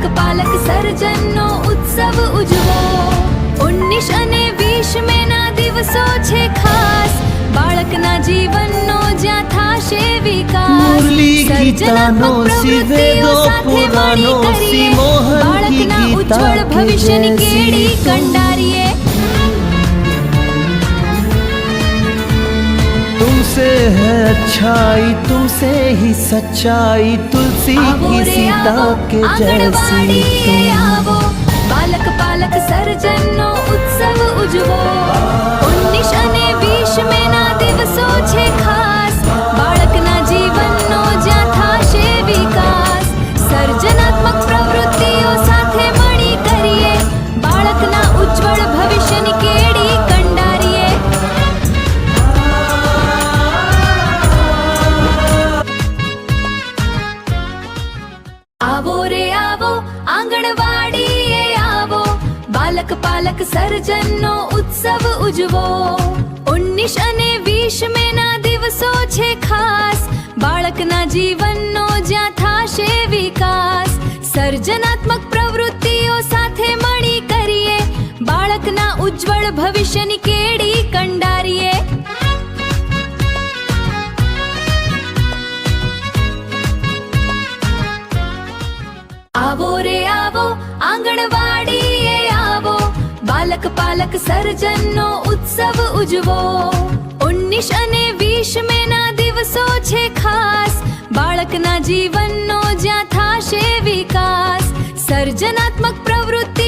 બાલક પાલક સર્જનનો ઉત્સવ ઉજવો 19 અને 20 મેના દિવસો છે ખાસ બાળકના જીવનનો જ્યાં થાશે વિકાસ સર્જનાત્મક પ્રવૃત્તિઓ સાથે મળી કરીએ બાળકના ઉજ્જવળ ભવિષ્યની કેડી કંડારીએ तुमसे है अच्छाई तुमसे ही सच्चाई तुलसी की सीता के जैसी आवो बालक पालक सर्जननो उत्सव उजवो 19 અને 20 મેના દિવસો છે ખાસ બાળકના જીવનનો જ્યાં થાશે વિકાસ સર્જનાત્મક પ્રવૃત્તિઓ સાથે મળી કરીએ બાળકના ઉજ્જવળ ભવિષ્યની કેડી કંડારીએ आवो रे आवो आंगणवाड़ीए आवो बालक पालक सर्जननो उत्सव उजवो 19 અને 20 મેના દિવસો છે ખાસ બાળકના જીવનનો જ્યાં થાશે વિકાસ સર્જનાત્મક પ્રવૃત્તિઓ સાથે મળી કરીએ બાળકના ઉજ્જવળ ભવિષ્યની કેડી કંડારીએ आवो रे आवो आंगणवाड़ीए आवो बालक पालक सर्जननो उत्सव उजवो 19 અને 20 મેના દિવસો છે ખાસ બાળકના જીવનનો જ્યાં થાશે વિકાસ સર્જનાત્મક પ્રવૃત્તિ